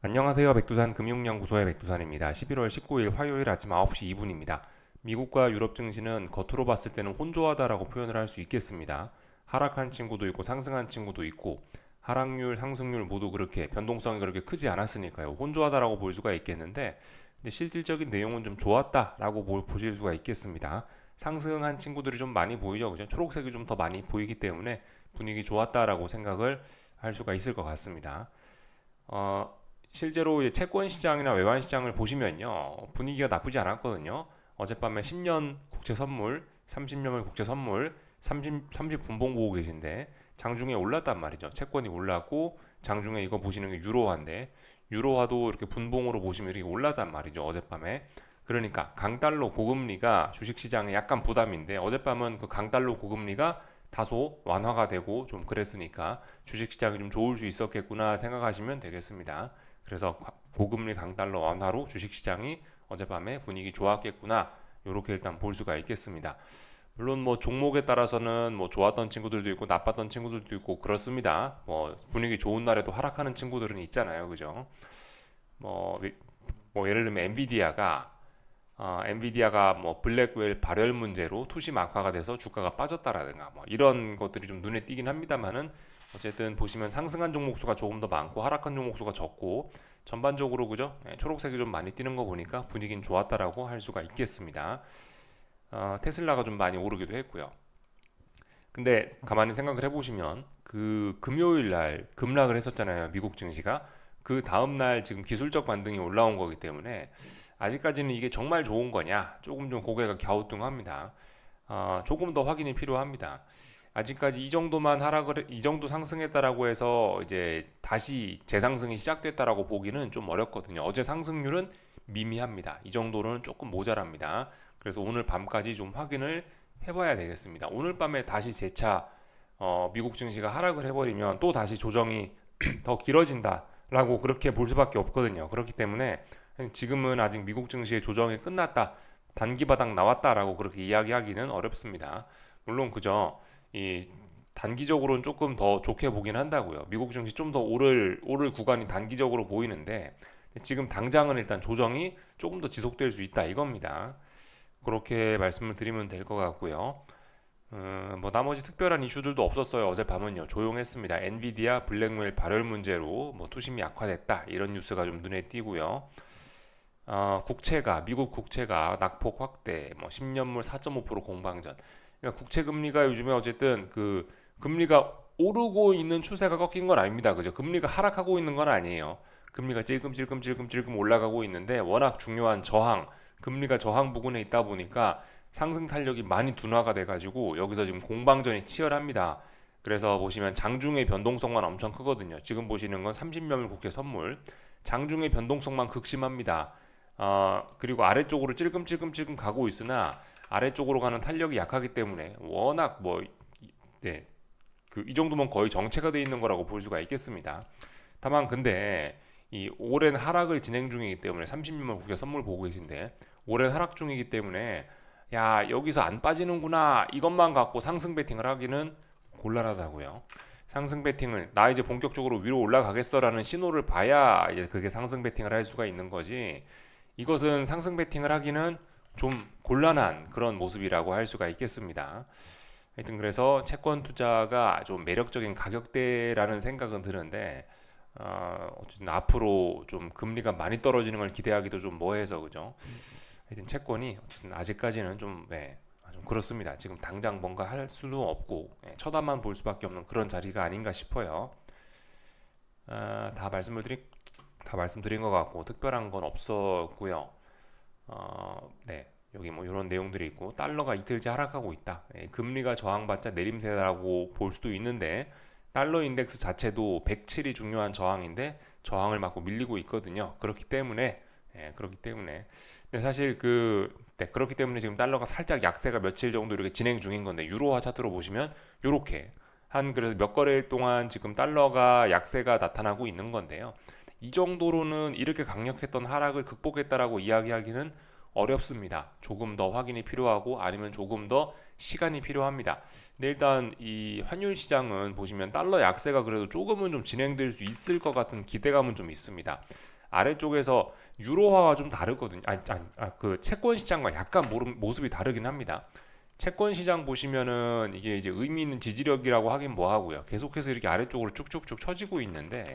안녕하세요. 백두산 금융연구소의 백두산입니다. 11월 19일 화요일 아침 9시 2분입니다. 미국과 유럽 증시는 겉으로 봤을 때는 혼조하다라고 표현을 할 수 있겠습니다. 하락한 친구도 있고 상승한 친구도 있고 하락률, 상승률 모두 그렇게 변동성이 그렇게 크지 않았으니까요. 혼조하다라고 볼 수가 있겠는데 근데 실질적인 내용은 좀 좋았다라고 보실 수가 있겠습니다. 상승한 친구들이 좀 많이 보이죠. 그죠? 초록색이 좀 더 많이 보이기 때문에 분위기 좋았다라고 생각을 할 수가 있을 것 같습니다. 어, 실제로 채권 시장이나 외환 시장을 보시면요. 분위기가 나쁘지 않았거든요. 어젯밤에 10년 국채 선물, 30년물 국채 선물, 30 분봉 보고 계신데 장중에 올랐단 말이죠. 채권이 올랐고 장중에 이거 보시는 게 유로화인데 유로화도 이렇게 분봉으로 보시면 이렇게 올랐단 말이죠. 어젯밤에. 그러니까 강달러 고금리가 주식시장에 약간 부담인데 어젯밤은 그 강달러 고금리가 다소 완화가 되고 좀 그랬으니까 주식시장이 좀 좋을 수 있었겠구나 생각하시면 되겠습니다. 그래서 고금리 강달러 완화로 주식시장이 어젯밤에 분위기 좋았겠구나 이렇게 일단 볼 수가 있겠습니다. 물론 뭐 종목에 따라서는 뭐 좋았던 친구들도 있고 나빴던 친구들도 있고 그렇습니다. 뭐 분위기 좋은 날에도 하락하는 친구들은 있잖아요, 그죠? 뭐, 뭐 예를 들면 엔비디아가 뭐 블랙웰 발열 문제로 투심 악화가 돼서 주가가 빠졌다라든가 뭐 이런 것들이 좀 눈에 띄긴 합니다만은 어쨌든 보시면 상승한 종목 수가 조금 더 많고 하락한 종목 수가 적고 전반적으로 그죠? 초록색이 좀 많이 띄는 거 보니까 분위기는 좋았다라고 할 수가 있겠습니다. 테슬라가 좀 많이 오르기도 했고요. 근데 가만히 생각을 해보시면 그 금요일 날 급락을 했었잖아요. 미국 증시가. 그 다음 날 지금 기술적 반등이 올라온 거기 때문에 아직까지는 이게 정말 좋은 거냐 조금 좀 고개가 갸우뚱합니다. 조금 더 확인이 필요합니다. 아직까지 이 정도 상승했다라고 해서 이제 다시 재상승이 시작됐다라고 보기는 좀 어렵거든요. 어제 상승률은 미미합니다. 이 정도는 조금 모자랍니다. 그래서 오늘 밤까지 좀 확인을 해봐야 되겠습니다. 오늘 밤에 다시 재차 미국 증시가 하락을 해버리면 또 다시 조정이 더 길어진다라고 그렇게 볼 수밖에 없거든요. 그렇기 때문에 지금은 아직 미국 증시의 조정이 끝났다, 단기 바닥 나왔다라고 그렇게 이야기하기는 어렵습니다. 물론 그저 이 단기적으로는 조금 더 좋게 보긴 한다고요. 미국 증시 좀 더 오를 구간이 단기적으로 보이는데 지금 당장은 일단 조정이 조금 더 지속될 수 있다 이겁니다. 그렇게 말씀을 드리면 될 것 같고요. 뭐 나머지 특별한 이슈들도 없었어요. 어젯밤은요 조용했습니다. 엔비디아 블랙웰 발열 문제로 뭐 투심이 약화됐다 이런 뉴스가 좀 눈에 띄고요. 미국 국채가 낙폭 확대, 뭐 10년물 4.5% 공방전. 그러니까 국채 금리가 요즘에 어쨌든 그 금리가 오르고 있는 추세가 꺾인 건 아닙니다. 그죠? 금리가 하락하고 있는 건 아니에요. 금리가 찔끔찔끔 올라가고 있는데 워낙 중요한 금리가 저항 부근에 있다 보니까 상승 탄력이 많이 둔화가 돼가지고 여기서 지금 공방전이 치열합니다. 그래서 보시면 장중의 변동성만 엄청 크거든요. 지금 보시는 건 30년물 국채 선물. 장중의 변동성만 극심합니다. 그리고 아래쪽으로 찔끔찔끔 가고 있으나 아래쪽으로 가는 탄력이 약하기 때문에 워낙 네, 이 정도면 거의 정체가 돼 있는 거라고 볼 수가 있겠습니다. 다만 근데 이 오랜 하락을 진행 중이기 때문에 30년물 국외 선물 보고 계신데 오랜 하락 중이기 때문에 야 여기서 안 빠지는구나 이것만 갖고 상승 베팅을 하기는 곤란하다고요. 상승 베팅을 나 이제 본격적으로 위로 올라가겠어라는 신호를 봐야 이제 그게 상승 베팅을 할 수가 있는 거지. 이것은 상승 베팅을 하기는 좀 곤란한 그런 모습이라고 할 수가 있겠습니다. 하여튼 그래서 채권 투자가 좀 매력적인 가격대라는 생각은 드는데 어쨌든 앞으로 좀 금리가 많이 떨어지는 걸 기대하기도 좀 뭐해서 그죠. 하여튼 채권이 어쨌든 아직까지는 좀 그렇습니다. 지금 당장 뭔가 할 수도 없고 쳐다만 볼 수밖에 없는 그런 자리가 아닌가 싶어요. 아, 다 말씀드린 것 같고 특별한 건 없었고요. 네. 여기 뭐 이런 내용들이 있고 달러가 이틀째 하락하고 있다. 금리가 저항받자 내림세라고 볼 수도 있는데 달러 인덱스 자체도 107이 중요한 저항인데 저항을 맞고 밀리고 있거든요. 그렇기 때문에 근데 사실 그렇기 때문에 지금 달러가 살짝 약세가 며칠 정도 이렇게 진행 중인 건데 유로화 차트로 보시면 요렇게 한 그래도 몇 거래일 동안 지금 달러가 약세가 나타나고 있는 건데요. 이 정도로는 이렇게 강력했던 하락을 극복했다라고 이야기하기는 어렵습니다. 조금 더 확인이 필요하고 아니면 조금 더 시간이 필요합니다. 근데 일단 이 환율 시장은 보시면 달러 약세가 그래도 조금은 좀 진행될 수 있을 것 같은 기대감은 좀 있습니다. 아래쪽에서 유로화와 좀 다르거든요. 그 채권 시장과 약간 모습이 다르긴 합니다. 채권 시장 보시면은 이게 이제 의미 있는 지지력이라고 하긴 뭐하고요. 계속해서 이렇게 아래쪽으로 쭉쭉쭉 처지고 있는데,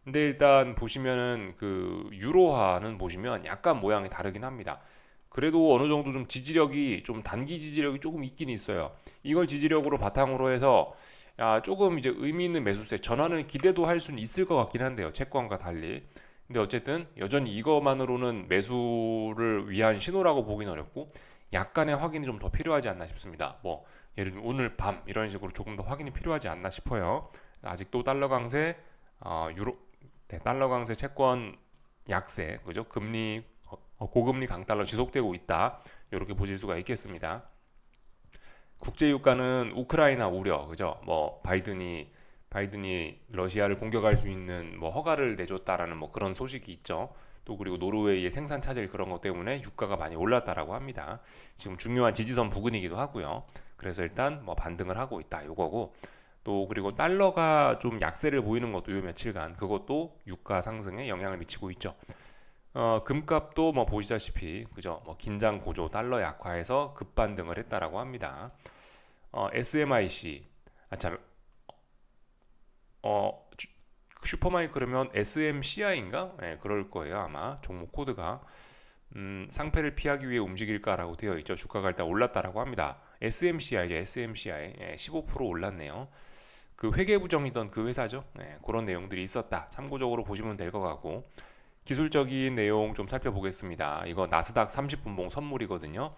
근데 일단 보시면은 그 유로화는 보시면 약간 모양이 다르긴 합니다. 그래도 어느 정도 좀 지지력이 좀 단기 지지력이 조금 있긴 있어요. 이걸 지지력으로 바탕으로 해서 조금 이제 의미 있는 매수세 전환을 기대도 할 수는 있을 것 같긴 한데요. 채권과 달리. 근데 어쨌든 여전히 이것만으로는 매수를 위한 신호라고 보긴 어렵고 약간의 확인이 좀 더 필요하지 않나 싶습니다. 뭐 예를 들면 오늘 밤 이런 식으로 조금 더 확인이 필요하지 않나 싶어요. 아직도 달러 강세, 유로, 네, 달러 강세 채권 약세, 그죠? 금리 고금리 강달러 지속되고 있다. 이렇게 보실 수가 있겠습니다. 국제 유가는 우크라이나 우려, 그죠? 뭐 바이든이 러시아를 공격할 수 있는 뭐 허가를 내줬다라는 뭐 그런 소식이 있죠. 또 그리고 노르웨이의 생산 차질 그런 것 때문에 유가가 많이 올랐다라고 합니다. 지금 중요한 지지선 부근이기도 하고요. 그래서 일단 뭐 반등을 하고 있다 요거고, 또 그리고 달러가 좀 약세를 보이는 것도 요 며칠간 그것도 유가 상승에 영향을 미치고 있죠. 금값도 뭐 보시다시피 그죠? 뭐 긴장 고조 달러 약화해서 급반등을 했다라고 합니다. SMIC 참 슈퍼마이크로면 SMCI인가? 네, 그럴 거예요 아마 종목 코드가. 상패를 피하기 위해 움직일까라고 되어 있죠. 주가가 일단 올랐다라고 합니다. SMCI죠. SMCI 15% 올랐네요. 그 회계부정이던 그 회사죠. 네, 그런 내용들이 있었다. 참고적으로 보시면 될 것 같고, 기술적인 내용 좀 살펴보겠습니다. 이거 나스닥 30분봉 선물이거든요.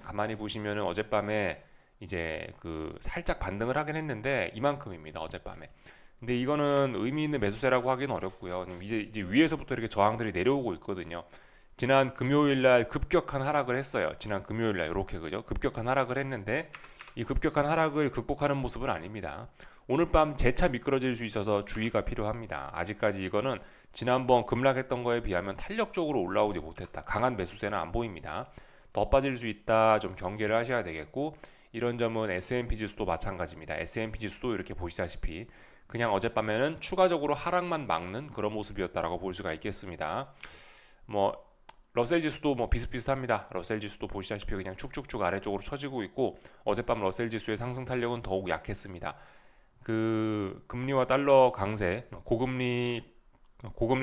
가만히 보시면은 어젯밤에 이제 그 살짝 반등을 하긴 했는데 이만큼입니다. 어젯밤에. 근데 이거는 의미 있는 매수세라고 하기는 어렵고요. 이제 위에서부터 이렇게 저항들이 내려오고 있거든요. 지난 금요일 날 급격한 하락을 했어요. 지난 금요일 날 이렇게 그죠? 급격한 하락을 했는데 이 급격한 하락을 극복하는 모습은 아닙니다. 오늘 밤 재차 미끄러질 수 있어서 주의가 필요합니다. 아직까지 이거는 지난번 급락했던 거에 비하면 탄력적으로 올라오지 못했다. 강한 매수세는 안 보입니다. 더 빠질 수 있다. 좀 경계를 하셔야 되겠고, 이런 점은 S&P 지수도 마찬가지입니다. S&P 지수도 이렇게 보시다시피 그냥 어젯밤에는 추가적으로 하락만 막는 그런 모습이었다라고 볼 수가 있겠습니다. 뭐 러셀 지수도 뭐 비슷비슷합니다. 러셀 지수도 보시다시피 그냥 축축축 아래쪽으로 처지고 있고, 어젯밤 러셀 지수의 상승 탄력은 더욱 약했습니다. 그 금리와 달러 강세, 고금리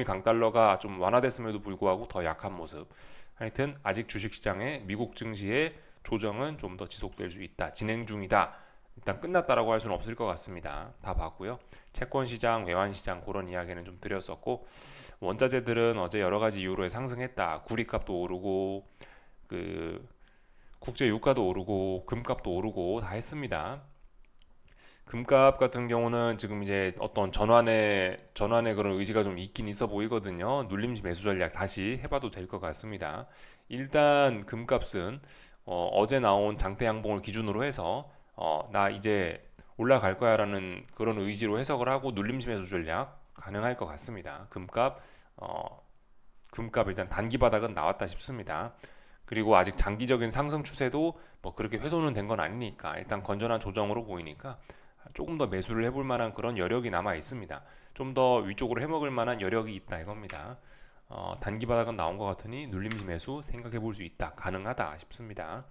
강달러가 좀 완화됐음에도 불구하고 더 약한 모습. 하여튼 아직 주식시장의 미국 증시의 조정은 좀 더 지속될 수 있다. 진행 중이다. 일단 끝났다라고 할 수는 없을 것 같습니다. 다 봤고요. 채권 시장, 외환 시장 그런 이야기는 좀 드렸었고, 원자재들은 어제 여러 가지 이유로 상승했다. 구리값도 오르고 그 국제 유가도 오르고 금값도 오르고 다 했습니다. 금값 같은 경우는 지금 이제 어떤 전환의 그런 의지가 좀 있긴 있어 보이거든요. 눌림시 매수 전략 다시 해봐도 될 것 같습니다. 일단 금값은 어제 나온 장대 양봉을 기준으로 해서 나 이제 올라갈 거야라는 그런 의지로 해석을 하고 눌림시 매수 전략 가능할 것 같습니다. 금값 일단 단기 바닥은 나왔다 싶습니다. 그리고 아직 장기적인 상승 추세도 뭐 그렇게 훼손은 된 건 아니니까 일단 건전한 조정으로 보이니까 조금 더 매수를 해볼 만한 그런 여력이 남아 있습니다. 좀 더 위쪽으로 해먹을 만한 여력이 있다 이겁니다. 단기 바닥은 나온 것 같으니 눌림시 매수 생각해 볼 수 있다. 가능하다 싶습니다.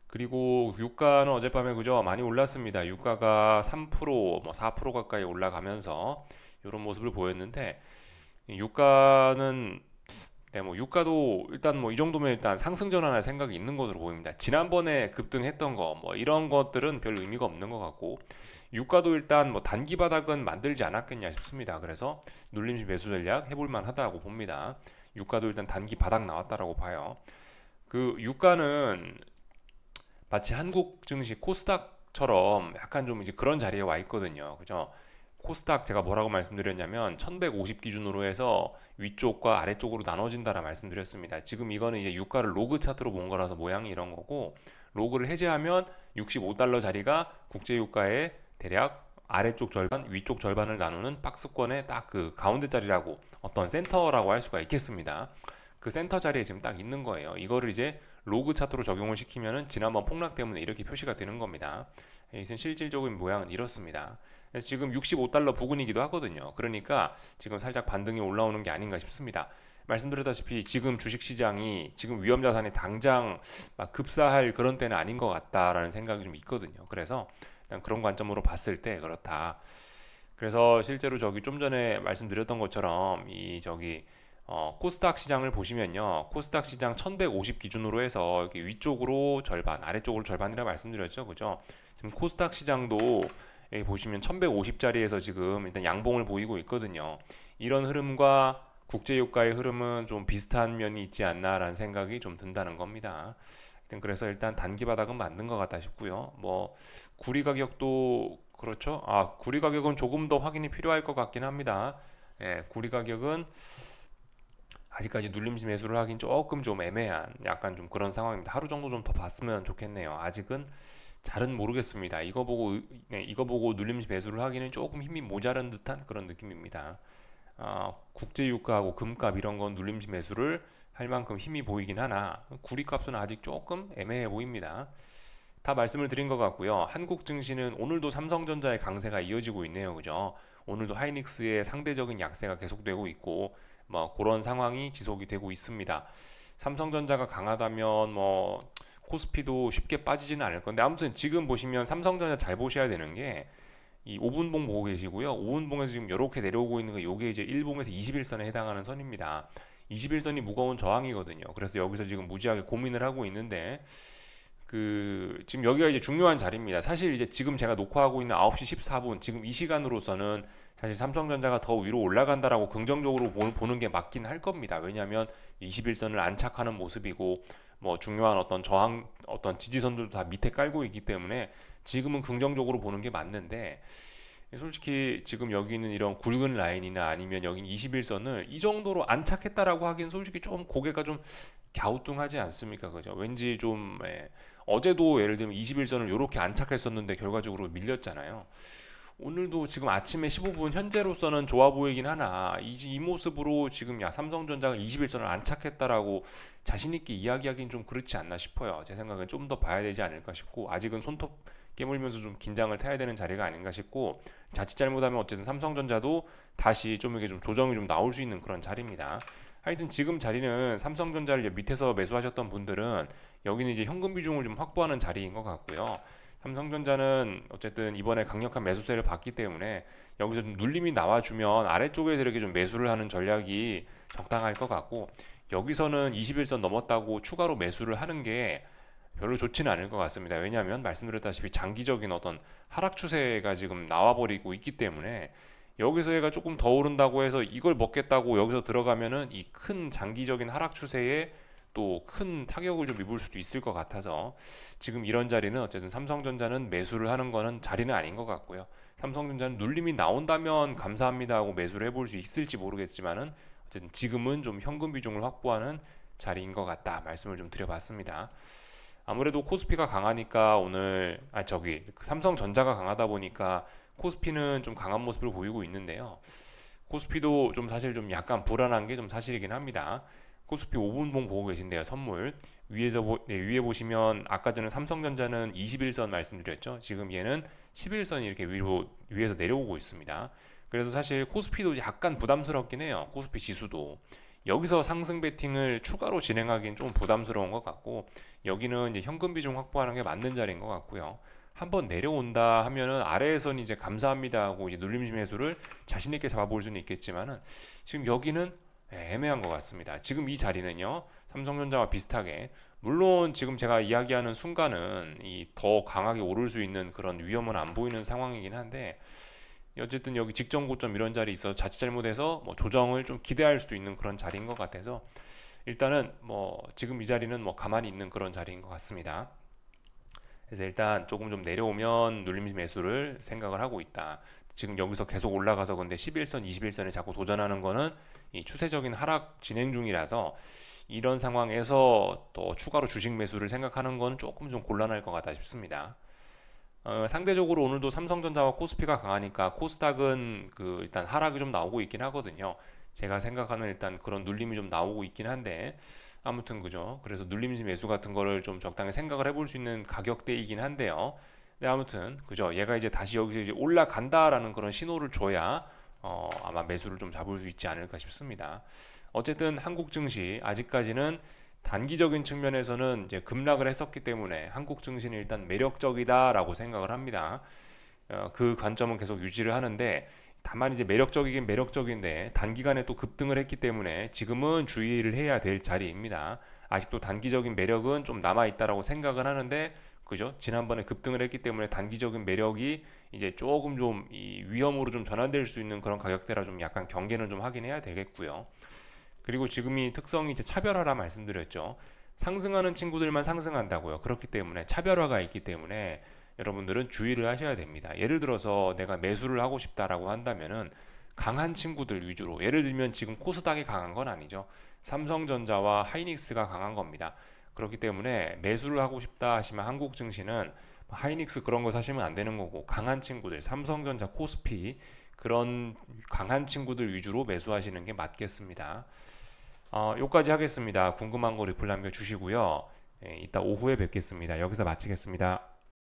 그리고 유가는 어젯밤에 그죠? 많이 올랐습니다. 유가가 3%, 뭐 4% 가까이 올라가면서 이런 모습을 보였는데, 유가는 네, 뭐 유가도 일단 뭐 이 정도면 일단 상승 전환할 생각이 있는 것으로 보입니다. 지난번에 급등했던 거 뭐 이런 것들은 별 의미가 없는 것 같고, 유가도 일단 뭐 단기 바닥은 만들지 않았겠냐 싶습니다. 그래서 눌림시 매수 전략 해볼 만하다고 봅니다. 유가도 일단 단기 바닥 나왔다라고 봐요. 그 유가는 마치 한국 증시 코스닥처럼 약간 좀 이제 그런 자리에 와 있거든요. 그죠? 코스닥 제가 뭐라고 말씀드렸냐면 1150 기준으로 해서 위쪽과 아래쪽으로 나눠진다라 말씀드렸습니다. 지금 이거는 이제 유가를 로그 차트로 본 거라서 모양이 이런 거고, 로그를 해제하면 65달러 자리가 국제 유가의 대략 아래쪽 절반, 위쪽 절반을 나누는 박스권의 딱 그 가운데 자리라고, 어떤 센터라고 할 수가 있겠습니다. 그 센터 자리에 지금 딱 있는 거예요. 이거를 이제 로그 차트로 적용을 시키면은 지난번 폭락 때문에 이렇게 표시가 되는 겁니다. 실질적인 모양은 이렇습니다. 그래서 지금 65달러 부근이기도 하거든요. 그러니까 지금 살짝 반등이 올라오는 게 아닌가 싶습니다. 말씀드렸다시피 지금 주식시장이 지금 위험자산이 당장 막 급사할 그런 때는 아닌 것 같다라는 생각이 좀 있거든요. 그래서 그런 관점으로 봤을 때 그렇다. 그래서 실제로 저기 좀 전에 말씀드렸던 것처럼 이 저기 코스닥 시장을 보시면요. 코스닥 시장 1150 기준으로 해서 이렇게 위쪽으로 절반, 아래쪽으로 절반이라 말씀드렸죠. 그죠? 지금 코스닥 시장도 여기 보시면 1150짜리에서 지금 일단 양봉을 보이고 있거든요. 이런 흐름과 국제유가의 흐름은 좀 비슷한 면이 있지 않나라는 생각이 좀 든다는 겁니다. 그래서 일단 단기 바닥은 맞는 것 같다 싶고요. 뭐 구리 가격도 그렇죠. 구리 가격은 조금 더 확인이 필요할 것 같긴 합니다. 예, 구리 가격은 아직까지 눌림시 매수를 하긴 조금 좀 애매한 약간 좀 그런 상황입니다. 하루 정도 좀 더 봤으면 좋겠네요. 아직은 잘은 모르겠습니다. 이거 보고 눌림시 매수를 하기는 조금 힘이 모자란 듯한 그런 느낌입니다. 국제유가하고 금값 이런 건 눌림시 매수를 할 만큼 힘이 보이긴 하나 구리값은 아직 조금 애매해 보입니다. 다 말씀을 드린 것 같고요. 한국 증시는 오늘도 삼성전자의 강세가 이어지고 있네요. 그죠? 오늘도 하이닉스의 상대적인 약세가 계속되고 있고 뭐 그런 상황이 지속이 되고 있습니다. 삼성전자가 강하다면 뭐 코스피도 쉽게 빠지지는 않을 건데 아무튼 지금 보시면 삼성전자 잘 보셔야 되는 게 이 5분봉 보고 계시고요. 5분봉에서 지금 이렇게 내려오고 있는 거 요게 이제 1봉에서 21선에 해당하는 선입니다. 21선이 무거운 저항이거든요. 그래서 여기서 지금 무지하게 고민을 하고 있는데 지금 여기가 이제 중요한 자리입니다. 사실 이제 지금 제가 녹화하고 있는 9시 14분 지금 이 시간으로서는 사실 삼성전자가 더 위로 올라간다라고 긍정적으로 보는 게 맞긴 할 겁니다. 왜냐하면 21선을 안착하는 모습이고 뭐 중요한 어떤 저항 어떤 지지선들도 다 밑에 깔고 있기 때문에 지금은 긍정적으로 보는 게 맞는데 솔직히 지금 여기 있는 이런 굵은 라인이나 아니면 여기 21선을 이 정도로 안착했다라고 하기엔 솔직히 좀 고개가 좀 갸우뚱하지 않습니까? 그죠? 왠지 좀 어제도 예를 들면 21선을 이렇게 안착했었는데 결과적으로 밀렸잖아요. 오늘도 지금 아침에 15분 현재로서는 좋아 보이긴 하나 이 모습으로 지금 삼성전자가 21선을 안착했다라고 자신있게 이야기하기는 좀 그렇지 않나 싶어요. 제 생각엔 좀 더 봐야 되지 않을까 싶고 아직은 손톱 깨물면서 좀 긴장을 타야 되는 자리가 아닌가 싶고 자칫 잘못하면 어쨌든 삼성전자도 다시 좀 이게 좀 조정이 좀 나올 수 있는 그런 자리입니다. 하여튼 지금 자리는 삼성전자를 밑에서 매수하셨던 분들은 여기는 이제 현금 비중을 좀 확보하는 자리인 것 같고요. 삼성전자는 어쨌든 이번에 강력한 매수세를 받기 때문에 여기서 좀 눌림이 나와주면 아래쪽에 이렇게 좀 매수를 하는 전략이 적당할 것 같고 여기서는 21선 넘었다고 추가로 매수를 하는 게 별로 좋지는 않을 것 같습니다. 왜냐하면 말씀드렸다시피 장기적인 어떤 하락 추세가 지금 나와버리고 있기 때문에 여기서 얘가 조금 더 오른다고 해서 이걸 먹겠다고 여기서 들어가면은 이 큰 장기적인 하락 추세에 또 큰 타격을 좀 입을 수도 있을 것 같아서 지금 이런 자리는 어쨌든 삼성전자는 매수를 하는 거는 자리는 아닌 것 같고요. 삼성전자는 눌림이 나온다면 감사합니다 하고 매수를 해볼 수 있을지 모르겠지만은 어쨌든 지금은 좀 현금 비중을 확보하는 자리인 것 같다 말씀을 좀 드려봤습니다. 아무래도 코스피가 강하니까 오늘 삼성전자가 강하다 보니까 코스피는 좀 강한 모습을 보이고 있는데요. 코스피도 좀 사실 좀 약간 불안한 게 좀 사실이긴 합니다. 코스피 5분봉 보고 계신데요. 선물 위에 보시면 아까 전에 삼성전자는 21선 말씀드렸죠. 지금 얘는 11선이 이렇게 위에서 내려오고 있습니다. 그래서 사실 코스피도 약간 부담스럽긴 해요. 코스피 지수도 여기서 상승 베팅을 추가로 진행하기는 좀 부담스러운 것 같고 여기는 이제 현금 비중 확보하는 게 맞는 자리인 것 같고요. 한번 내려온다 하면은 아래에서는 이제 감사합니다 하고 이제 눌림시 매수를 자신 있게 잡아볼 수는 있겠지만은 지금 여기는 애매한 것 같습니다. 지금 이 자리는요 삼성전자와 비슷하게 물론 지금 제가 이야기하는 순간은 이 더 강하게 오를 수 있는 그런 위험은 안 보이는 상황이긴 한데 어쨌든 여기 직전 고점 이런 자리 있어서 자칫 잘못해서 뭐 조정을 좀 기대할 수도 있는 그런 자리인 것 같아서 일단은 뭐 지금 이 자리는 뭐 가만히 있는 그런 자리인 것 같습니다. 그래서 일단 조금 좀 내려오면 눌림 매수를 생각을 하고 있다. 지금 여기서 계속 올라가서 근데 11선, 21선에 자꾸 도전하는 거는 이 추세적인 하락 진행 중이라서 이런 상황에서 또 추가로 주식 매수를 생각하는 건 조금 좀 곤란할 것 같다 싶습니다. 상대적으로 오늘도 삼성전자와 코스피가 강하니까 코스닥은 일단 하락이 좀 나오고 있긴 하거든요. 제가 생각하는 일단 그런 눌림이 좀 나오고 있긴 한데 아무튼 그죠. 그래서 눌림지 매수 같은 거를 좀 적당히 생각을 해볼 수 있는 가격대이긴 한데요. 네, 아무튼 그죠. 얘가 이제 다시 여기서 이제 올라간다라는 그런 신호를 줘야 아마 매수를 좀 잡을 수 있지 않을까 싶습니다. 어쨌든 한국 증시 아직까지는 단기적인 측면에서는 이제 급락을 했었기 때문에 한국 증시는 일단 매력적이다라고 생각을 합니다. 그 관점은 계속 유지를 하는데, 다만 이제 매력적이긴 매력적인데 단기간에 또 급등을 했기 때문에 지금은 주의를 해야 될 자리입니다. 아직도 단기적인 매력은 좀 남아 있다라고 생각을 하는데, 그죠? 지난번에 급등을 했기 때문에 단기적인 매력이 이제 조금 좀 이 위험으로 좀 전환될 수 있는 그런 가격대라 좀 약간 경계는 좀 하긴 해야 되겠고요. 그리고 지금 이 특성이 이제 차별화라 말씀드렸죠. 상승하는 친구들만 상승한다고요. 그렇기 때문에 차별화가 있기 때문에 여러분들은 주의를 하셔야 됩니다. 예를 들어서 내가 매수를 하고 싶다라고 한다면은 강한 친구들 위주로, 예를 들면 지금 코스닥이 강한 건 아니죠. 삼성전자와 하이닉스가 강한 겁니다. 그렇기 때문에 매수를 하고 싶다 하시면 한국 증시는 하이닉스 그런 거 사시면 안 되는 거고, 강한 친구들, 삼성전자, 코스피 그런 강한 친구들 위주로 매수하시는 게 맞겠습니다. 요까지 하겠습니다. 궁금한 거 리플 남겨주시고요. 이따 오후에 뵙겠습니다. 여기서 마치겠습니다.